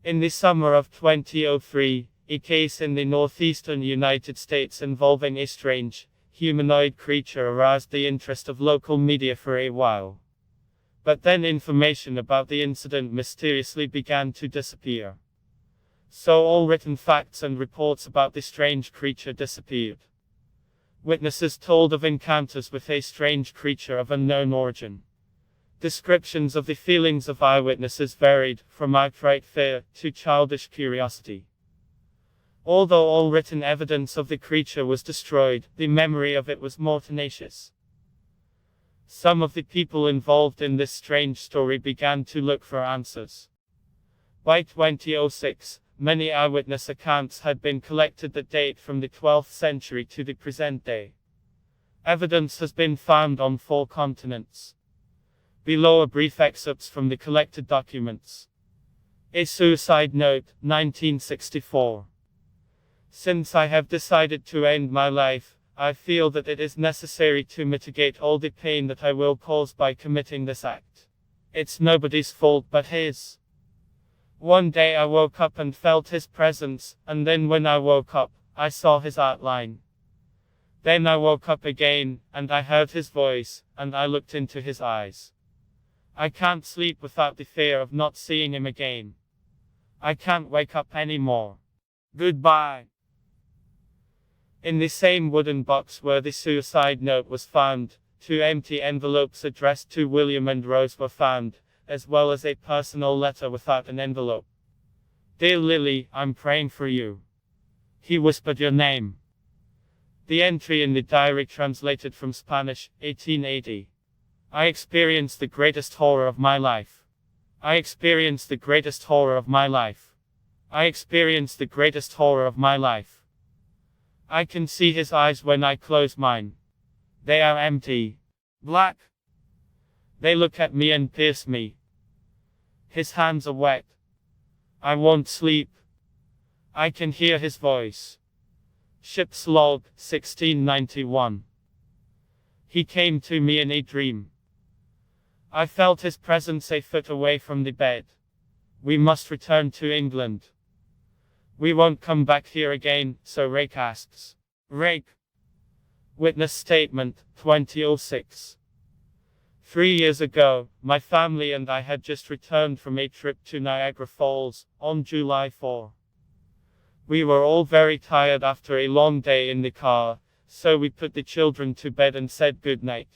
In the summer of 2003, a case in the northeastern United States involving a strange, humanoid creature aroused the interest of local media for a while. But then information about the incident mysteriously began to disappear. So all written facts and reports about the strange creature disappeared. Witnesses told of encounters with a strange creature of unknown origin. Descriptions of the feelings of eyewitnesses varied, from outright fear to childish curiosity. Although all written evidence of the creature was destroyed, the memory of it was more tenacious. Some of the people involved in this strange story began to look for answers. By 2006, many eyewitness accounts had been collected that date from the 12th century to the present day. Evidence has been found on 4 continents. Below are brief excerpts from the collected documents. A suicide note, 1964. Since I have decided to end my life, I feel that it is necessary to mitigate all the pain that I will cause by committing this act. It's nobody's fault but his. One day I woke up and felt his presence, and then when I woke up, I saw his outline. Then I woke up again, and I heard his voice, and I looked into his eyes. I can't sleep without the fear of not seeing him again. I can't wake up anymore. Goodbye. In the same wooden box where the suicide note was found, 2 empty envelopes addressed to William and Rose were found, as well as a personal letter without an envelope. Dear Lily, I'm praying for you. He whispered your name. The entry in the diary translated from Spanish, 1880. I experienced the greatest horror of my life. I experienced the greatest horror of my life. I experienced the greatest horror of my life. I can see his eyes when I close mine. They are empty. Black. They look at me and pierce me. His hands are wet. I won't sleep. I can hear his voice. Ship's log, 1691. He came to me in a dream. I felt his presence a foot away from the bed. We must return to England. We won't come back here again, so Rake asks. Rake. Witness statement, 2006. 3 years ago, my family and I had just returned from a trip to Niagara Falls, on July 4. We were all very tired after a long day in the car, so we put the children to bed and said goodnight.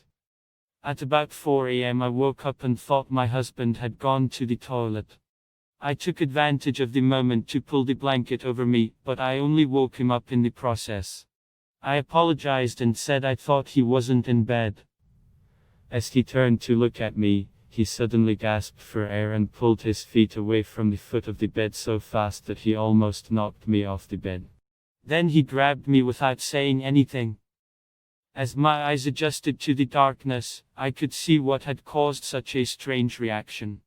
At about 4 a.m. I woke up and thought my husband had gone to the toilet. I took advantage of the moment to pull the blanket over me, but I only woke him up in the process. I apologized and said I thought he wasn't in bed. As he turned to look at me, he suddenly gasped for air and pulled his feet away from the foot of the bed so fast that he almost knocked me off the bed. Then he grabbed me without saying anything. As my eyes adjusted to the darkness, I could see what had caused such a strange reaction.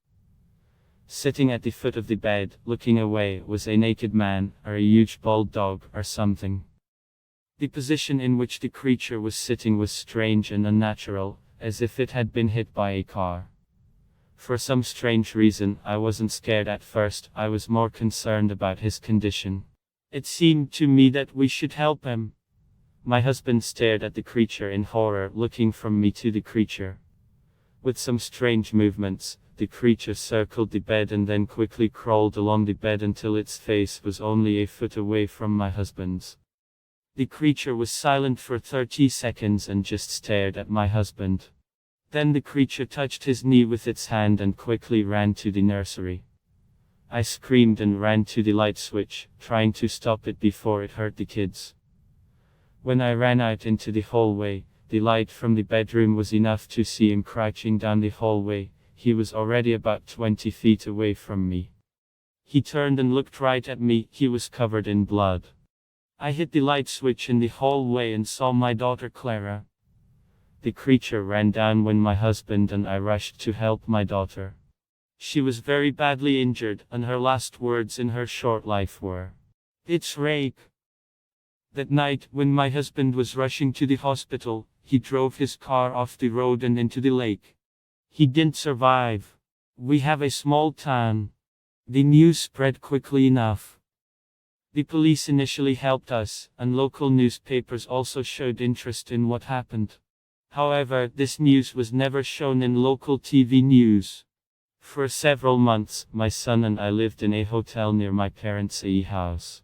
Sitting at the foot of the bed, looking away, was a naked man, or a huge bald dog, or something. The position in which the creature was sitting was strange and unnatural, as if it had been hit by a car. For some strange reason, I wasn't scared at first, I was more concerned about his condition. It seemed to me that we should help him. My husband stared at the creature in horror, looking from me to the creature. With some strange movements, the creature circled the bed and then quickly crawled along the bed until its face was only a foot away from my husband's. The creature was silent for 30 seconds and just stared at my husband. Then the creature touched his knee with its hand and quickly ran to the nursery. I screamed and ran to the light switch, trying to stop it before it hurt the kids. When I ran out into the hallway, the light from the bedroom was enough to see him crouching down the hallway. He was already about 20 feet away from me. He turned and looked right at me. He was covered in blood. I hit the light switch in the hallway and saw my daughter Clara. The creature ran down when my husband and I rushed to help my daughter. She was very badly injured, and her last words in her short life were, "It's Rake." That night, when my husband was rushing to the hospital, he drove his car off the road and into the lake. He didn't survive. We have a small town. The news spread quickly enough. The police initially helped us, and local newspapers also showed interest in what happened. However, this news was never shown in local TV news. For several months, my son and I lived in a hotel near my parents' house.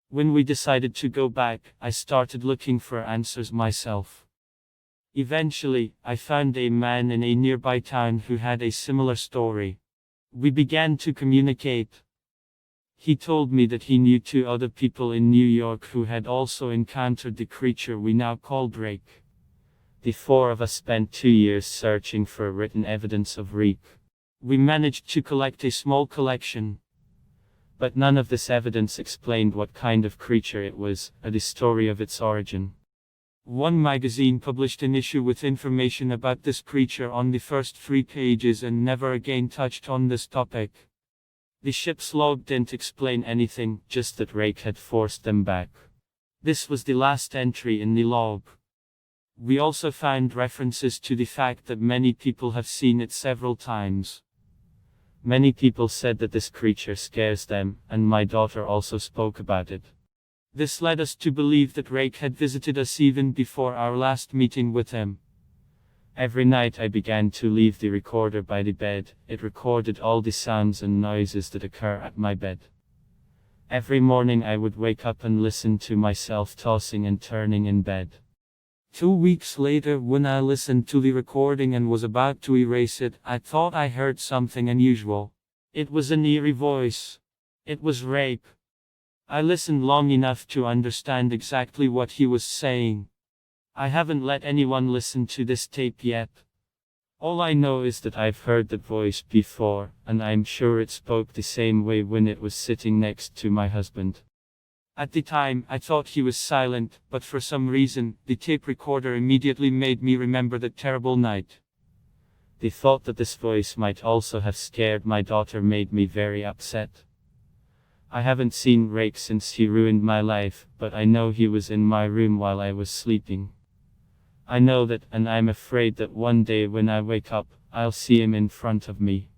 When we decided to go back, I started looking for answers myself. Eventually, I found a man in a nearby town who had a similar story. We began to communicate. He told me that he knew two other people in New York who had also encountered the creature we now called Rake. The four of us spent 2 years searching for written evidence of Rake. We managed to collect a small collection, but none of this evidence explained what kind of creature it was, or the story of its origin. One magazine published an issue with information about this creature on the first 3 pages and never again touched on this topic. The ship's log didn't explain anything, just that Rake had forced them back. This was the last entry in the log. We also found references to the fact that many people have seen it several times. Many people said that this creature scares them, and my daughter also spoke about it. This led us to believe that Rake had visited us even before our last meeting with him. Every night I began to leave the recorder by the bed. It recorded all the sounds and noises that occur at my bed. Every morning I would wake up and listen to myself tossing and turning in bed. 2 weeks later, when I listened to the recording and was about to erase it, I thought I heard something unusual. It was an eerie voice. It was Rake. I listened long enough to understand exactly what he was saying. I haven't let anyone listen to this tape yet. All I know is that I've heard that voice before, and I'm sure it spoke the same way when it was sitting next to my husband. At the time, I thought he was silent, but for some reason, the tape recorder immediately made me remember that terrible night. The thought that this voice might also have scared my daughter made me very upset. I haven't seen Rake since he ruined my life, but I know he was in my room while I was sleeping. I know that, and I'm afraid that one day when I wake up, I'll see him in front of me.